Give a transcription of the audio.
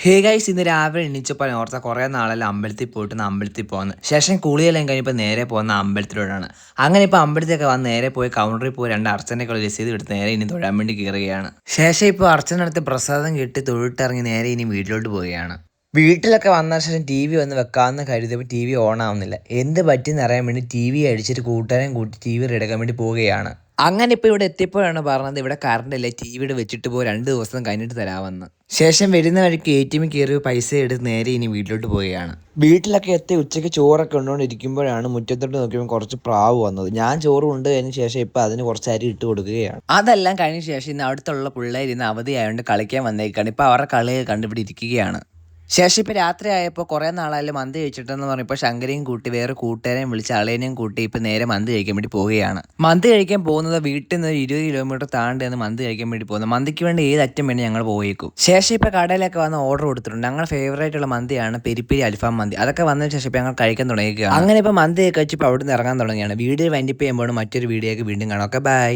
Hey guys, ഇന്ന് രാവിലെ എണീച്ചപ്പോൾ ഓർത്ത കുറേ നാളെല്ലാം അമ്പലത്തിൽ പോയിട്ട് അമ്പലത്തിൽ പോകുന്നത്. ശേഷം കുളിയെല്ലാം കഴിഞ്ഞപ്പോൾ നേരെ പോകുന്ന അമ്പലത്തിലോട്ടാണ്. അങ്ങനെ ഇപ്പോൾ അമ്പലത്തിലൊക്കെ വന്ന് നേരെ പോയി കൗണ്ടറിൽ പോയി 2 അർച്ചനയ്ക്കുള്ള രസീത് എടുത്ത് നേരെ ഇനി തൊഴാൻ വേണ്ടി കയറുകയാണ്. ശേഷം ഇപ്പോൾ അർച്ചന നടത്തി പ്രസാദം കിട്ടി തൊഴിട്ടിറങ്ങി നേരെ ഇനി വീട്ടിലോട്ട് പോവുകയാണ്. വീട്ടിലൊക്കെ വന്ന ശേഷം ടി വി ഒന്ന് വെക്കാമെന്ന് കരുതിയപ്പോൾ ടി വി ഓൺ ആവുന്നില്ല. എന്ത് പറ്റിയെന്ന് അറിയാൻ വേണ്ടി ടി വി അടിച്ചിട്ട് കൂട്ടുകാരെയും കൂട്ടി ടി വി എടുക്കാൻ വേണ്ടി പോവുകയാണ്. അങ്ങനെ ഇപ്പോൾ ഇവിടെ എത്തിയപ്പോഴാണ് പറഞ്ഞത് ഇവിടെ കറണ്ട് ഇല്ല, ടി വിയുടെ വെച്ചിട്ട് പോയി 2 ദിവസം കഴിഞ്ഞിട്ട് തരാമെന്ന്. ശേഷം വരുന്ന വഴിക്ക് ATM കയറി പൈസ എടുത്ത് നേരെ ഇനി വീട്ടിലോട്ട് പോവുകയാണ്. വീട്ടിലൊക്കെ എത്തി ഉച്ചയ്ക്ക് ചോറൊക്കെ ഉണ്ടുകൊണ്ടിരിക്കുമ്പോഴാണ് മുറ്റത്തോട്ട് നോക്കിയപ്പോൾ കുറച്ച് പ്രാവ് വന്നത്. ഞാൻ ചോറ് കൊണ്ടതിന് ശേഷം ഇപ്പോൾ അതിന് കുറച്ച് അരി ഇട്ട് കൊടുക്കുകയാണ്. അതെല്ലാം കഴിഞ്ഞ ശേഷം ഇന്ന് അടുത്തുള്ള പിള്ളേർ ഇന്ന് അവധിയായതുകൊണ്ട് കളിക്കാൻ വന്നേക്കാണ്. ഇപ്പോൾ അവരുടെ കളി കണ്ടുപിടി ഇരിക്കുകയാണ്. ശേഷം ഇപ്പോൾ രാത്രി ആയപ്പോൾ കുറേ നാളായാലും മന്തി കഴിച്ചിട്ടെന്ന് പറഞ്ഞപ്പോൾ ശങ്കരയും കൂട്ടി വേറെ കൂട്ടുകാരെയും വിളിച്ച് അളയനെയും കൂട്ടി ഇപ്പോൾ നേരെ മന്തി കഴിക്കാൻ വേണ്ടി പോവുകയാണ്. മന്തി കഴിക്കാൻ പോകുന്നത് വീട്ടിൽ നിന്ന് 20 കിലോമീറ്റർ താണ്ടി നിന്ന് മന്തി കഴിക്കാൻ വേണ്ടി പോകുന്നത്. മന്തിക്ക് വേണ്ടി ഏത് അറ്റം വേണ്ടി ഞങ്ങൾ പോയേക്കും. ശേഷം ഇപ്പോൾ കടയിലൊക്കെ വന്ന് ഓർഡർ കൊടുത്തിട്ടുണ്ട്. ഞങ്ങളുടെ ഫേവറേറ്റ് ഉള്ള മന്തിയാണ് പെരിപ്പെരി അൽഫാം മന്തി. അതൊക്കെ വന്നതിന് ശേഷം ഇപ്പോൾ ഞങ്ങൾ കഴിക്കാൻ തുടങ്ങിയിരിക്കുകയാണ്. അങ്ങനെ ഇപ്പോൾ മന്തി കഴിച്ചപ്പോൾ അവിടെ നിന്ന് ഇറങ്ങാൻ തുടങ്ങിയാണ്. വീഡിയോ വൈൻഡപ്പ് ചെയ്യുമ്പോൾ മറ്റൊരു വീഡിയോയ്ക്ക് വീണ്ടും കാണാം. Okay, by.